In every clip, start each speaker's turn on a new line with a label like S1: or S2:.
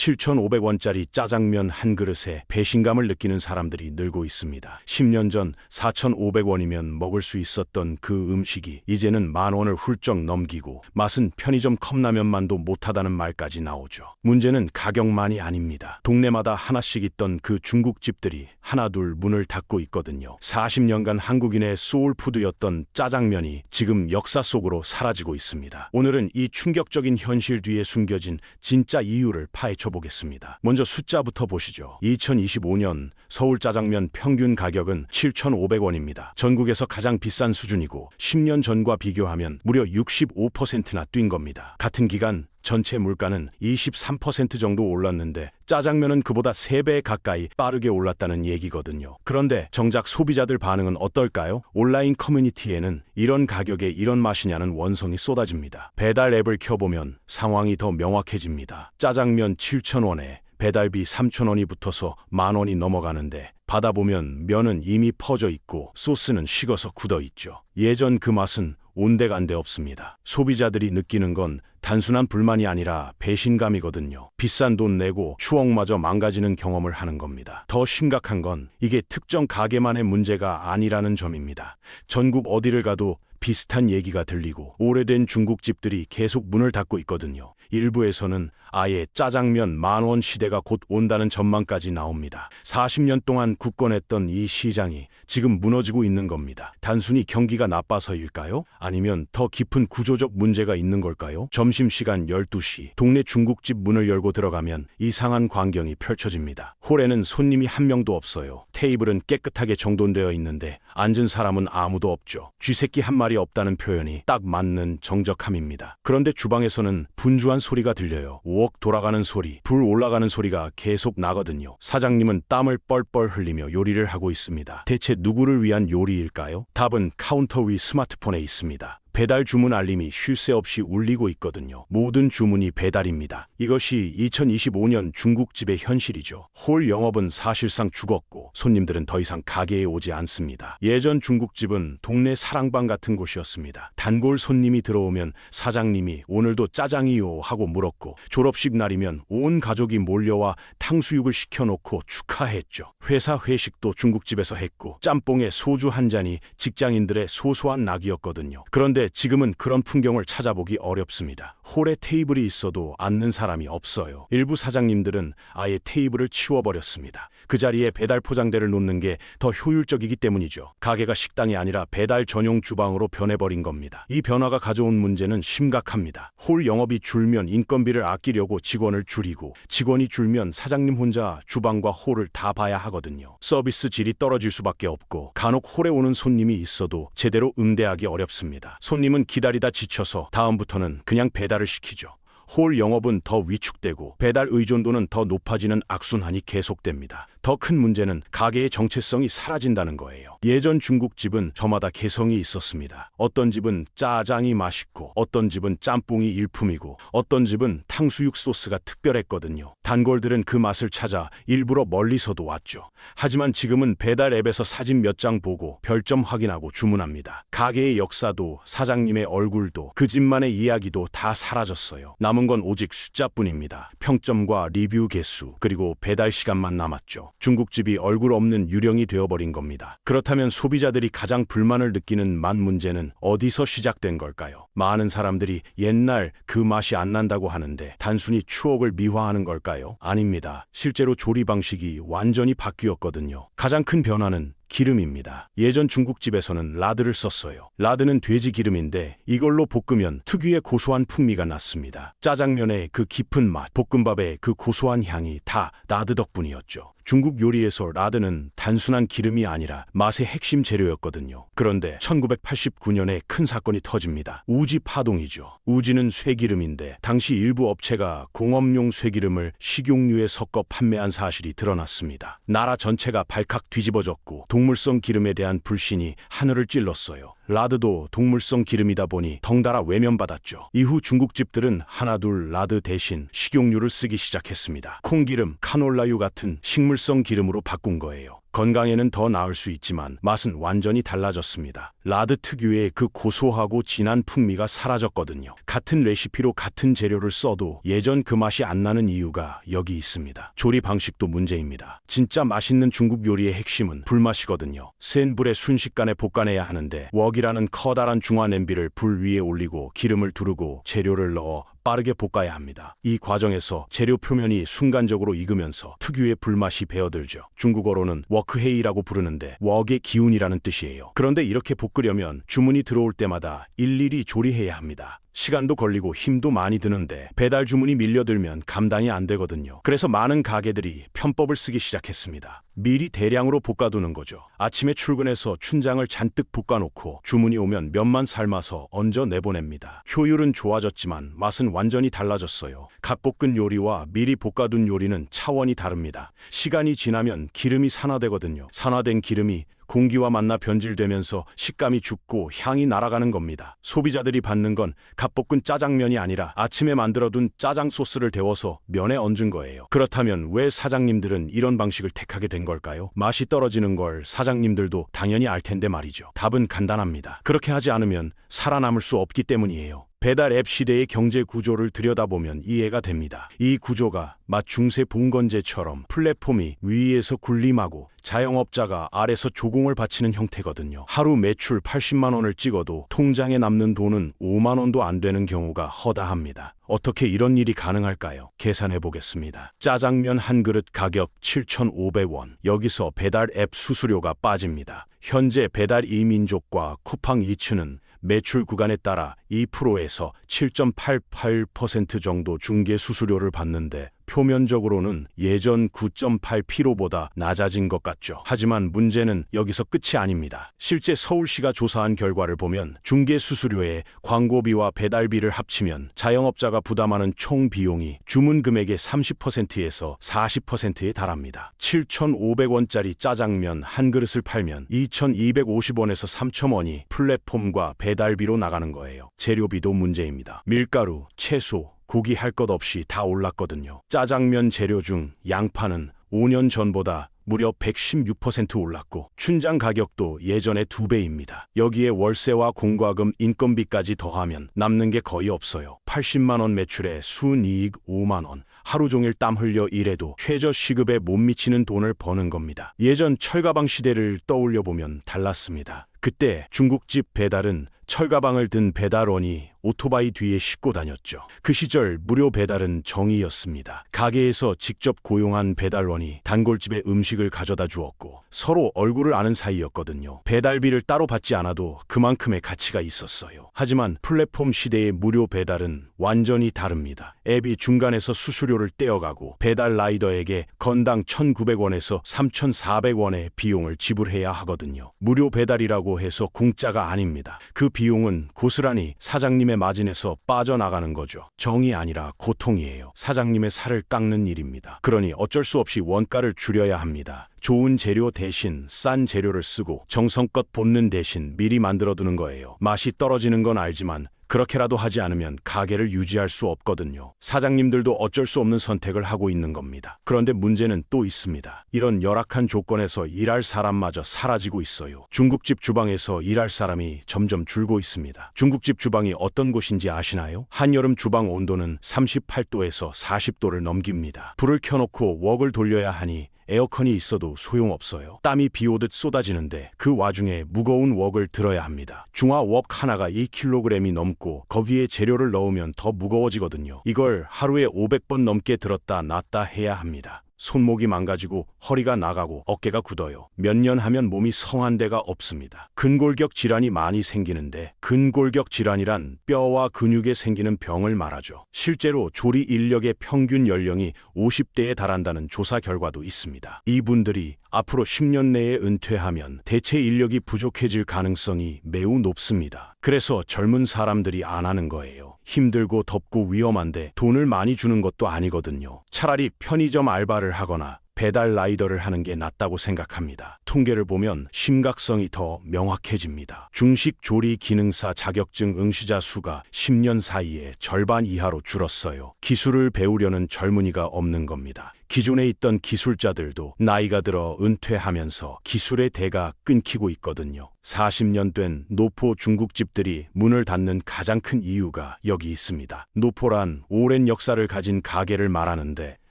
S1: 7,500원짜리 짜장면 한 그릇에 배신감을 느끼는 사람들이 늘고 있습니다. 10년 전 4,500원이면 먹을 수 있었던 그 음식이 이제는 10,000원을 훌쩍 넘기고 맛은 편의점 컵라면만도 못하다는 말까지 나오죠. 문제는 가격만이 아닙니다. 동네마다 하나씩 있던 그 중국집들이 하나둘 문을 닫고 있거든요. 40년간 한국인의 소울푸드였던 짜장면이 지금 역사 속으로 사라지고 있습니다. 오늘은 이 충격적인 현실 뒤에 숨겨진 진짜 이유를 파헤쳐 보겠습니다. 먼저 숫자부터 보시죠. 2025년 서울 짜장면 평균 가격은 7,500원입니다. 전국에서 가장 비싼 수준이고 10년 전과 비교하면 무려 65%나 뛴 겁니다. 같은 기간 전체 물가는 23% 정도 올랐는데 짜장면은 그보다 3배 가까이 빠르게 올랐다는 얘기거든요. 그런데 정작 소비자들 반응은 어떨까요? 온라인 커뮤니티에는 이런 가격에 이런 맛이냐는 원성이 쏟아집니다. 배달 앱을 켜보면 상황이 더 명확해집니다. 짜장면 7,000원에 배달비 3,000원이 붙어서 10,000원이 넘어가는데 받아보면 면은 이미 퍼져 있고 소스는 식어서 굳어 있죠. 예전 그 맛은 온데간데 없습니다. 소비자들이 느끼는 건 단순한 불만이 아니라 배신감이거든요. 비싼 돈 내고 추억마저 망가지는 경험을 하는 겁니다. 더 심각한 건 이게 특정 가게만의 문제가 아니라는 점입니다. 전국 어디를 가도 비슷한 얘기가 들리고 오래된 중국집들이 계속 문을 닫고 있거든요. 일부에서는 아예 짜장면 10,000원 시대가 곧 온다는 전망까지 나옵니다. 40년 동안 굳건했던 이 시장이 지금 무너지고 있는 겁니다. 단순히 경기가 나빠서일까요? 아니면 더 깊은 구조적 문제가 있는 걸까요? 점심시간 12시 동네 중국집 문을 열고 들어가면 이상한 광경이 펼쳐집니다. 홀에는 손님이 한 명도 없어요. 테이블은 깨끗하게 정돈되어 있는데 앉은 사람은 아무도 없죠. 쥐새끼 한 마리 없다는 표현이 딱 맞는 정적함입니다. 그런데 주방에서는 분주한 소리가 들려요. 웍 돌아가는 소리, 불 올라가는 소리가 계속 나거든요. 사장님은 땀을 뻘뻘 흘리며 요리를 하고 있습니다. 대체 누구를 위한 요리일까요? 답은 카운터 위 스마트폰에 있습니다. 배달 주문 알림이 쉴 새 없이 울리고 있거든요. 모든 주문이 배달입니다. 이것이 2025년 중국집의 현실이죠. 홀 영업은 사실상 죽었고 손님들은 더 이상 가게에 오지 않습니다. 예전 중국집은 동네 사랑방 같은 곳이었습니다. 단골 손님이 들어오면 사장님이 오늘도 짜장이요 하고 물었고 졸업식 날이면 온 가족이 몰려와 탕수육을 시켜놓고 축하했죠. 회사 회식도 중국집에서 했고 짬뽕에 소주 한 잔이 직장인들의 소소한 낙이었거든요. 그런데 지금은 그런 풍경을 찾아보기 어렵습니다. 홀에 테이블이 있어도 앉는 사람이 없어요. 일부 사장님들은 아예 테이블을 치워버렸습니다. 그 자리에 배달 포장대를 놓는 게 더 효율적이기 때문이죠. 가게가 식당이 아니라 배달 전용 주방으로 변해버린 겁니다. 이 변화가 가져온 문제는 심각합니다. 홀 영업이 줄면 인건비를 아끼려고 직원을 줄이고 직원이 줄면 사장님 혼자 주방과 홀을 다 봐야 하거든요. 서비스 질이 떨어질 수밖에 없고 간혹 홀에 오는 손님이 있어도 제대로 응대하기 어렵습니다. 손님은 기다리다 지쳐서 다음부터는 그냥 배달을 시키죠. 홀 영업은 더 위축되고 배달 의존도는 더 높아지는 악순환이 계속됩니다. 더 큰 문제는 가게의 정체성이 사라진다는 거예요. 예전 중국집은 저마다 개성이 있었습니다. 어떤 집은 짜장이 맛있고 어떤 집은 짬뽕이 일품이고 어떤 집은 탕수육 소스가 특별했거든요. 단골들은 그 맛을 찾아 일부러 멀리서도 왔죠. 하지만 지금은 배달 앱에서 사진 몇 장 보고 별점 확인하고 주문합니다. 가게의 역사도 사장님의 얼굴도 그 집만의 이야기도 다 사라졌어요. 남은 건 오직 숫자뿐입니다. 평점과 리뷰 개수 그리고 배달 시간만 남았죠. 중국집이 얼굴 없는 유령이 되어버린 겁니다. 그렇다면 소비자들이 가장 불만을 느끼는 맛 문제는 어디서 시작된 걸까요? 많은 사람들이 옛날 그 맛이 안 난다고 하는데 단순히 추억을 미화하는 걸까요? 아닙니다. 실제로 조리 방식이 완전히 바뀌었거든요. 가장 큰 변화는 기름입니다. 예전 중국집에서는 라드를 썼어요. 라드는 돼지 기름인데 이걸로 볶으면 특유의 고소한 풍미가 났습니다. 짜장면의 그 깊은 맛, 볶음밥의 그 고소한 향이 다 라드 덕분이었죠. 중국 요리에서 라드는 단순한 기름이 아니라 맛의 핵심 재료였거든요. 그런데 1989년에 큰 사건이 터집니다. 우지 파동이죠. 우지는 쇠기름인데 당시 일부 업체가 공업용 쇠기름을 식용유에 섞어 판매한 사실이 드러났습니다. 나라 전체가 발칵 뒤집어졌고 동물성 기름에 대한 불신이 하늘을 찔렀어요. 라드도 동물성 기름이다 보니 덩달아 외면받았죠. 이후 중국집들은 하나둘 라드 대신 식용유를 쓰기 시작했습니다. 콩기름, 카놀라유 같은 식물성 기름으로 바꾼 거예요. 건강에는 더 나을 수 있지만 맛은 완전히 달라졌습니다. 라드 특유의 그 고소하고 진한 풍미가 사라졌거든요. 같은 레시피로 같은 재료를 써도 예전 그 맛이 안 나는 이유가 여기 있습니다. 조리 방식도 문제입니다. 진짜 맛있는 중국 요리의 핵심은 불맛이거든요. 센 불에 순식간에 볶아내야 하는데 웍이라는 커다란 중화 냄비를 불 위에 올리고 기름을 두르고 재료를 넣어 빠르게 볶아야 합니다. 이 과정에서 재료 표면이 순간적으로 익으면서 특유의 불맛이 배어들죠. 중국어로는 워크헤이라고 부르는데 웍의 기운이라는 뜻이에요. 그런데 이렇게 볶으려면 주문이 들어올 때마다 일일이 조리해야 합니다. 시간도 걸리고 힘도 많이 드는데 배달 주문이 밀려들면 감당이 안 되거든요. 그래서 많은 가게들이 편법을 쓰기 시작했습니다. 미리 대량으로 볶아두는 거죠. 아침에 출근해서 춘장을 잔뜩 볶아놓고 주문이 오면 면만 삶아서 얹어 내보냅니다. 효율은 좋아졌지만 맛은 완전히 달라졌어요. 갓볶은 요리와 미리 볶아둔 요리는 차원이 다릅니다. 시간이 지나면 기름이 산화되거든요. 산화된 기름이 공기와 만나 변질되면서 식감이 죽고 향이 날아가는 겁니다. 소비자들이 받는 건 갓볶은 짜장면이 아니라 아침에 만들어둔 짜장 소스를 데워서 면에 얹은 거예요. 그렇다면 왜 사장님들은 이런 방식을 택하게 된 걸까요? 맛이 떨어지는 걸 사장님들도 당연히 알 텐데 말이죠. 답은 간단합니다. 그렇게 하지 않으면 살아남을 수 없기 때문이에요. 배달 앱 시대의 경제 구조를 들여다보면 이해가 됩니다. 이 구조가 마치 중세 봉건제처럼 플랫폼이 위에서 군림하고 자영업자가 아래서 조공을 바치는 형태거든요. 하루 매출 80만 원을 찍어도 통장에 남는 돈은 5만 원도 안 되는 경우가 허다합니다. 어떻게 이런 일이 가능할까요? 계산해 보겠습니다. 짜장면 한 그릇 가격 7,500원. 여기서 배달 앱 수수료가 빠집니다. 현재 배달 이민족과 쿠팡 이츠는 매출 구간에 따라 2%에서 7.88% 정도 중개 수수료를 받는데 표면적으로는 예전 9.8%보다 낮아진 것 같죠. 하지만 문제는 여기서 끝이 아닙니다. 실제 서울시가 조사한 결과를 보면 중개 수수료에 광고비와 배달비를 합치면 자영업자가 부담하는 총 비용이 주문 금액의 30%에서 40%에 달합니다. 7,500원짜리 짜장면 한 그릇을 팔면 2,250원에서 3,000원이 플랫폼과 배달비로 나가는 거예요. 재료비도 문제입니다. 밀가루, 채소, 고기 할 것 없이 다 올랐거든요. 짜장면 재료 중 양파는 5년 전보다 무려 116% 올랐고 춘장 가격도 예전의 2배입니다. 여기에 월세와 공과금, 인건비까지 더하면 남는 게 거의 없어요. 80만 원 매출에 순이익 5만 원. 하루 종일 땀 흘려 일해도 최저 시급에 못 미치는 돈을 버는 겁니다. 예전 철가방 시대를 떠올려보면 달랐습니다. 그때 중국집 배달은 철가방을 든 배달원이 오토바이 뒤에 싣고 다녔죠. 그 시절 무료 배달은 정의였습니다. 가게에서 직접 고용한 배달원이 단골집에 음식을 가져다 주었고 서로 얼굴을 아는 사이였거든요. 배달비를 따로 받지 않아도 그만큼의 가치가 있었어요. 하지만 플랫폼 시대의 무료 배달은 완전히 다릅니다. 앱이 중간에서 수수료를 떼어가고 배달 라이더에게 건당 1,900원에서 3,400원의 비용을 지불해야 하거든요. 무료 배달이라고 해서 공짜가 아닙니다. 그 비용은 고스란히 사장님의 마진에서 빠져나가는 거죠. 정이 아니라 고통이에요. 사장님의 살을 깎는 일입니다. 그러니 어쩔 수 없이 원가를 줄여야 합니다. 좋은 재료 대신 싼 재료를 쓰고 정성껏 볶는 대신 미리 만들어두는 거예요. 맛이 떨어지는 건 알지만 그렇게라도 하지 않으면 가게를 유지할 수 없거든요. 사장님들도 어쩔 수 없는 선택을 하고 있는 겁니다. 그런데 문제는 또 있습니다. 이런 열악한 조건에서 일할 사람마저 사라지고 있어요. 중국집 주방에서 일할 사람이 점점 줄고 있습니다. 중국집 주방이 어떤 곳인지 아시나요? 한여름 주방 온도는 38도에서 40도를 넘깁니다. 불을 켜놓고 웍을 돌려야 하니 에어컨이 있어도 소용없어요. 땀이 비 오듯 쏟아지는데 그 와중에 무거운 웍을 들어야 합니다. 중화 웍 하나가 2kg이 넘고 거기에 재료를 넣으면 더 무거워지거든요. 이걸 하루에 500번 넘게 들었다 놨다 해야 합니다. 손목이 망가지고 허리가 나가고 어깨가 굳어요. 몇 년 하면 몸이 성한 데가 없습니다. 근골격 질환이 많이 생기는데 근골격 질환이란 뼈와 근육에 생기는 병을 말하죠. 실제로 조리 인력의 평균 연령이 50대에 달한다는 조사 결과도 있습니다. 이분들이 앞으로 10년 내에 은퇴하면 대체 인력이 부족해질 가능성이 매우 높습니다. 그래서 젊은 사람들이 안 하는 거예요. 힘들고 덥고 위험한데 돈을 많이 주는 것도 아니거든요. 차라리 편의점 알바를 하거나 배달 라이더를 하는 게 낫다고 생각합니다. 통계를 보면 심각성이 더 명확해집니다. 중식 조리 기능사 자격증 응시자 수가 10년 사이에 절반 이하로 줄었어요. 기술을 배우려는 젊은이가 없는 겁니다. 기존에 있던 기술자들도 나이가 들어 은퇴하면서 기술의 대가 끊기고 있거든요. 40년 된 노포 중국집들이 문을 닫는 가장 큰 이유가 여기 있습니다. 노포란 오랜 역사를 가진 가게를 말하는데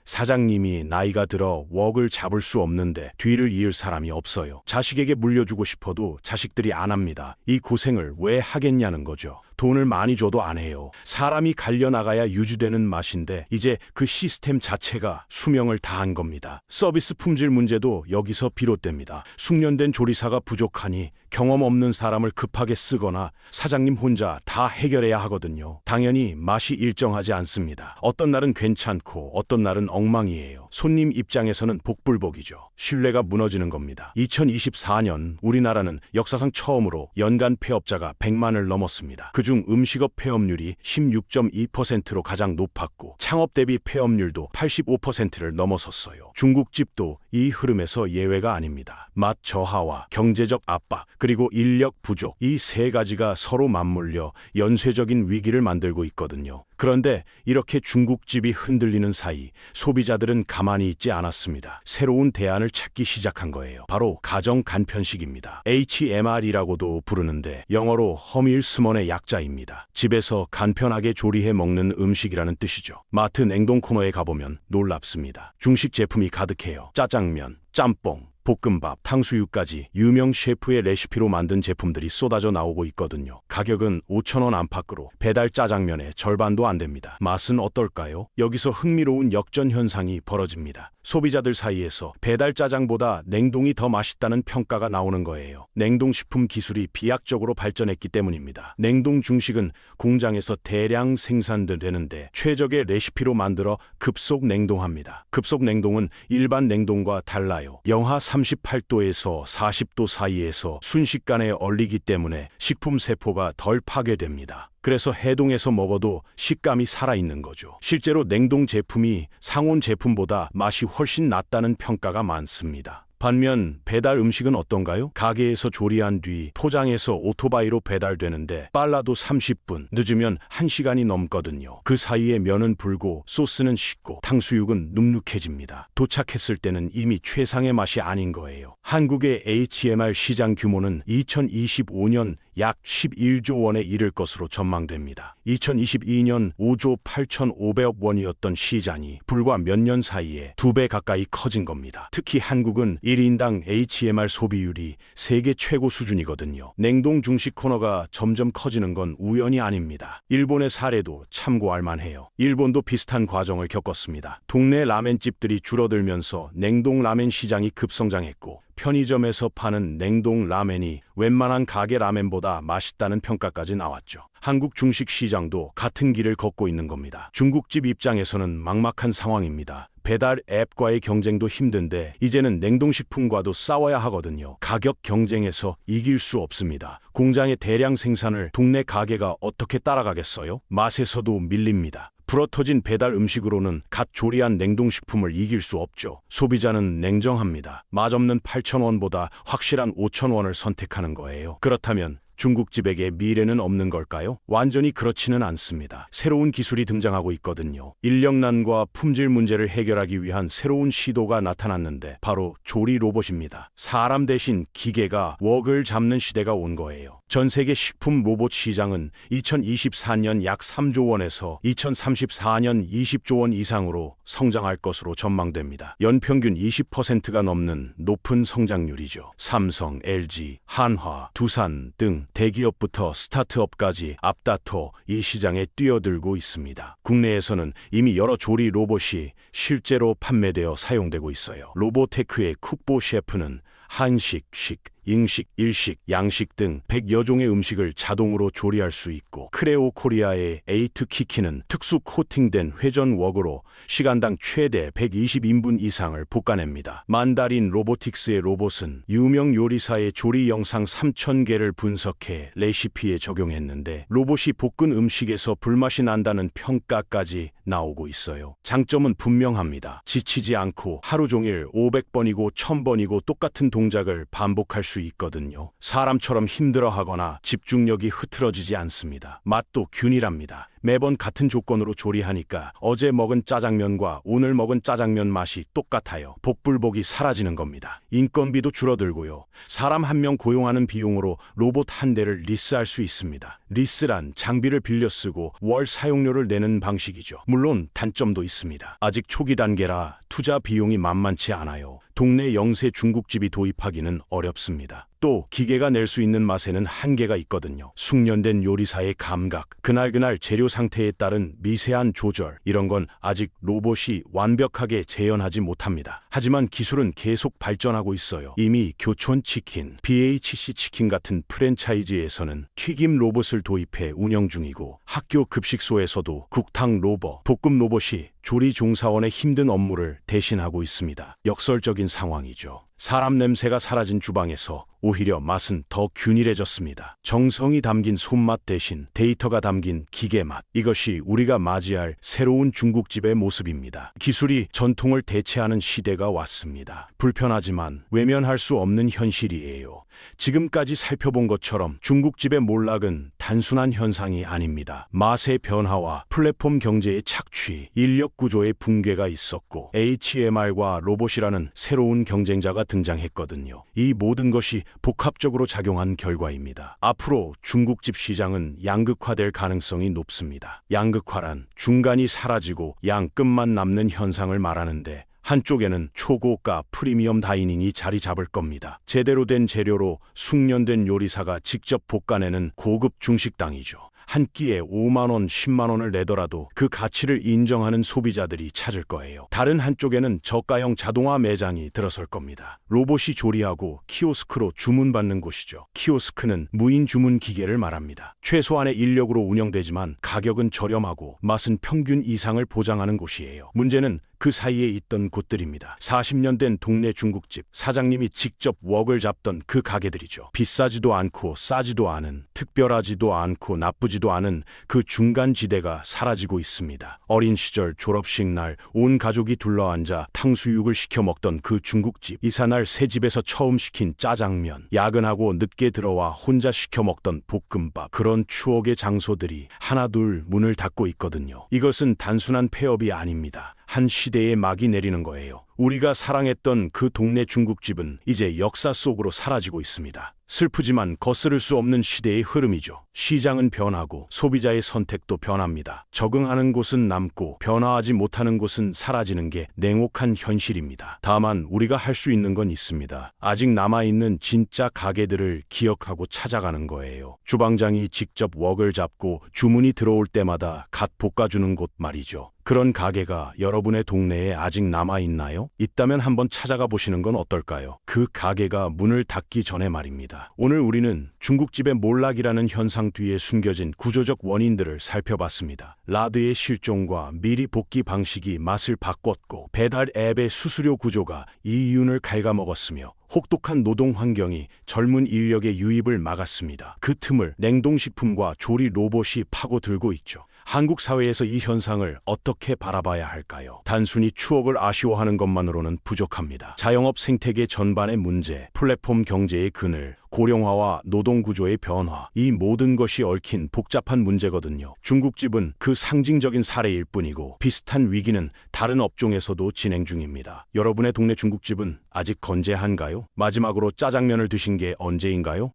S1: 사장님이 나이가 들어 웍을 잡을 수 없는데 뒤를 이을 사람이 없어요. 자식에게 물려주고 싶어도 자식들이 안 합니다. 이 고생을 왜 하겠냐는 거죠. 돈을 많이 줘도 안 해요. 사람이 갈려나가야 유지되는 맛인데 이제 그 시스템 자체가 수명을 다한 겁니다. 서비스 품질 문제도 여기서 비롯됩니다. 숙련된 조리사가 부족하니 경험 없는 사람을 급하게 쓰거나 사장님 혼자 다 해결해야 하거든요. 당연히 맛이 일정하지 않습니다. 어떤 날은 괜찮고 어떤 날은 엉망이에요. 손님 입장에서는 복불복이죠. 신뢰가 무너지는 겁니다. 2024년 우리나라는 역사상 처음으로 연간 폐업자가 100만을 넘었습니다. 그중 음식업 폐업률이 16.2%로 가장 높았고 창업 대비 폐업률도 85%를 넘어섰어요. 중국집도 이 흐름에서 예외가 아닙니다. 맛 저하와 경제적 압박 그리고 인력 부족 이 세 가지가 서로 맞물려 연쇄적인 위기를 만들고 있거든요. 그런데 이렇게 중국집이 흔들리는 사이 소비자들은 가만히 있지 않았습니다. 새로운 대안을 찾기 시작한 거예요. 바로 가정 간편식입니다. HMR이라고도 부르는데 영어로 허밀스먼의 약자입니다. 집에서 간편하게 조리해 먹는 음식이라는 뜻이죠. 마트 냉동 코너에 가보면 놀랍습니다. 중식 제품이 가득해요. 짜장면, 짬뽕, 볶음밥, 탕수육까지 유명 셰프의 레시피로 만든 제품들이 쏟아져 나오고 있거든요. 가격은 5,000원 안팎으로 배달 짜장면의 절반도 안 됩니다. 맛은 어떨까요? 여기서 흥미로운 역전 현상이 벌어집니다. 소비자들 사이에서 배달 짜장보다 냉동이 더 맛있다는 평가가 나오는 거예요. 냉동식품 기술이 비약적으로 발전했기 때문입니다. 냉동 중식은 공장에서 대량 생산되는데 최적의 레시피로 만들어 급속 냉동합니다. 급속 냉동은 일반 냉동과 달라요. 영하 38도에서 40도 사이에서 순식간에 얼리기 때문에 식품 세포가 덜 파괴됩니다. 그래서 해동해서 먹어도 식감이 살아있는 거죠. 실제로 냉동 제품이 상온 제품보다 맛이 훨씬 낫다는 평가가 많습니다. 반면 배달 음식은 어떤가요? 가게에서 조리한 뒤 포장해서 오토바이로 배달되는데 빨라도 30분, 늦으면 1시간이 넘거든요. 그 사이에 면은 불고 소스는 식고 탕수육은 눅눅해집니다. 도착했을 때는 이미 최상의 맛이 아닌 거예요. 한국의 HMR 시장 규모는 2025년 약 11조 원에 이를 것으로 전망됩니다. 2022년 5조 8,500억 원이었던 시장이 불과 몇 년 사이에 2배 가까이 커진 겁니다. 특히 한국은 1인당 HMR 소비율이 세계 최고 수준이거든요. 냉동 중식 코너가 점점 커지는 건 우연이 아닙니다. 일본의 사례도 참고할 만해요. 일본도 비슷한 과정을 겪었습니다. 동네 라멘집들이 줄어들면서 냉동 라멘 시장이 급성장했고 편의점에서 파는 냉동 라멘이 웬만한 가게 라멘보다 맛있다는 평가까지 나왔죠. 한국 중식 시장도 같은 길을 걷고 있는 겁니다. 중국집 입장에서는 막막한 상황입니다. 배달 앱과의 경쟁도 힘든데 이제는 냉동식품과도 싸워야 하거든요. 가격 경쟁에서 이길 수 없습니다. 공장의 대량 생산을 동네 가게가 어떻게 따라가겠어요? 맛에서도 밀립니다. 불어터진 배달 음식으로는 갓 조리한 냉동식품을 이길 수 없죠. 소비자는 냉정합니다. 맛없는 8,000원보다 확실한 5,000원을 선택하는 거예요. 그렇다면 중국집에게 미래는 없는 걸까요? 완전히 그렇지는 않습니다. 새로운 기술이 등장하고 있거든요. 인력난과 품질 문제를 해결하기 위한 새로운 시도가 나타났는데 바로 조리 로봇입니다. 사람 대신 기계가 웍을 잡는 시대가 온 거예요. 전 세계 식품 로봇 시장은 2024년 약 3조 원에서 2034년 20조 원 이상으로 성장할 것으로 전망됩니다. 연평균 20%가 넘는 높은 성장률이죠. 삼성, LG, 한화, 두산 등 대기업부터 스타트업까지 앞다퉈 이 시장에 뛰어들고 있습니다. 국내에서는 이미 여러 조리 로봇이 실제로 판매되어 사용되고 있어요. 로보테크의 쿡보 셰프는 한식, 식, ing식, 일식, 양식 등 100여 종의 음식을 자동으로 조리할 수 있고, 크레오 코리아의 에이트 키키는 특수 코팅된 회전 웍으로 시간당 최대 120인분 이상을 볶아냅니다. 만다린 로보틱스의 로봇은 유명 요리사의 조리 영상 3,000개를 분석해 레시피에 적용했는데, 로봇이 볶은 음식에서 불맛이 난다는 평가까지 나오고 있어요. 장점은 분명합니다. 지치지 않고 하루 종일 500번이고 1000번이고 똑같은 동작을 반복할 수 있거든요. 사람처럼 힘들어하거나 집중력이 흐트러지지 않습니다. 맛도 균일합니다. 매번 같은 조건으로 조리하니까 어제 먹은 짜장면과 오늘 먹은 짜장면 맛이 똑같아요. 복불복이 사라지는 겁니다. 인건비도 줄어들고요. 사람 한 명 고용하는 비용으로 로봇 한 대를 리스할 수 있습니다. 리스란 장비를 빌려 쓰고 월 사용료를 내는 방식이죠. 물론 단점도 있습니다. 아직 초기 단계라 투자 비용이 만만치 않아요. 동네 영세 중국집이 도입하기는 어렵습니다. 또 기계가 낼 수 있는 맛에는 한계가 있거든요. 숙련된 요리사의 감각, 그날그날 재료 상태에 따른 미세한 조절, 이런 건 아직 로봇이 완벽하게 재현하지 못합니다. 하지만 기술은 계속 발전하고 있어요. 이미 교촌치킨, BHC 치킨 같은 프랜차이즈에서는 튀김 로봇을 도입해 운영 중이고, 학교 급식소에서도 국탕 로봇, 볶음 로봇이 조리 종사원의 힘든 업무를 대신하고 있습니다. 역설적인 상황이죠. 사람 냄새가 사라진 주방에서 오히려 맛은 더 균일해졌습니다. 정성이 담긴 손맛 대신 데이터가 담긴 기계 맛. 이것이 우리가 맞이할 새로운 중국집의 모습입니다. 기술이 전통을 대체하는 시대가 왔습니다. 불편하지만 외면할 수 없는 현실이에요. 지금까지 살펴본 것처럼 중국집의 몰락은 단순한 현상이 아닙니다. 맛의 변화와 플랫폼 경제의 착취, 인력 구조의 붕괴가 있었고, HMR과 로봇이라는 새로운 경쟁자가 등장했거든요. 이 모든 것이 복합적으로 작용한 결과입니다. 앞으로 중국집 시장은 양극화될 가능성이 높습니다. 양극화란 중간이 사라지고 양끝만 남는 현상을 말하는데, 한쪽에는 초고가 프리미엄 다이닝이 자리 잡을 겁니다. 제대로 된 재료로 숙련된 요리사가 직접 볶아내는 고급 중식당이죠. 한 끼에 5만 원, 10만 원을 내더라도 그 가치를 인정하는 소비자들이 찾을 거예요. 다른 한쪽에는 저가형 자동화 매장이 들어설 겁니다. 로봇이 조리하고 키오스크로 주문받는 곳이죠. 키오스크는 무인 주문 기계를 말합니다. 최소한의 인력으로 운영되지만 가격은 저렴하고 맛은 평균 이상을 보장하는 곳이에요. 문제는 그 사이에 있던 곳들입니다. 40년 된 동네 중국집, 사장님이 직접 웍을 잡던 그 가게들이죠. 비싸지도 않고 싸지도 않은, 특별하지도 않고 나쁘지도 않은 그 중간 지대가 사라지고 있습니다. 어린 시절 졸업식 날 온 가족이 둘러앉아 탕수육을 시켜 먹던 그 중국집, 이삿날 새 집에서 처음 시킨 짜장면, 야근하고 늦게 들어와 혼자 시켜 먹던 볶음밥, 그런 추억의 장소들이 하나둘 문을 닫고 있거든요. 이것은 단순한 폐업이 아닙니다. 한 시대의 막이 내리는 거예요. 우리가 사랑했던 그 동네 중국집은 이제 역사 속으로 사라지고 있습니다. 슬프지만 거스를 수 없는 시대의 흐름이죠. 시장은 변하고 소비자의 선택도 변합니다. 적응하는 곳은 남고 변화하지 못하는 곳은 사라지는 게 냉혹한 현실입니다. 다만 우리가 할 수 있는 건 있습니다. 아직 남아있는 진짜 가게들을 기억하고 찾아가는 거예요. 주방장이 직접 웍을 잡고 주문이 들어올 때마다 갓 볶아주는 곳 말이죠. 그런 가게가 여러분의 동네에 아직 남아있나요? 있다면 한번 찾아가 보시는 건 어떨까요? 그 가게가 문을 닫기 전에 말입니다. 오늘 우리는 중국집의 몰락이라는 현상 뒤에 숨겨진 구조적 원인들을 살펴봤습니다. 라드의 실종과 미리 볶기 방식이 맛을 바꿨고, 배달 앱의 수수료 구조가 이 이윤을 갉아먹었으며, 혹독한 노동 환경이 젊은 인력의 유입을 막았습니다. 그 틈을 냉동식품과 조리 로봇이 파고들고 있죠. 한국 사회에서 이 현상을 어떻게 바라봐야 할까요? 단순히 추억을 아쉬워하는 것만으로는 부족합니다. 자영업 생태계 전반의 문제, 플랫폼 경제의 그늘, 고령화와 노동구조의 변화, 이 모든 것이 얽힌 복잡한 문제거든요. 중국집은 그 상징적인 사례일 뿐이고, 비슷한 위기는 다른 업종에서도 진행 중입니다. 여러분의 동네 중국집은 아직 건재한가요? 마지막으로 짜장면을 드신 게 언제인가요?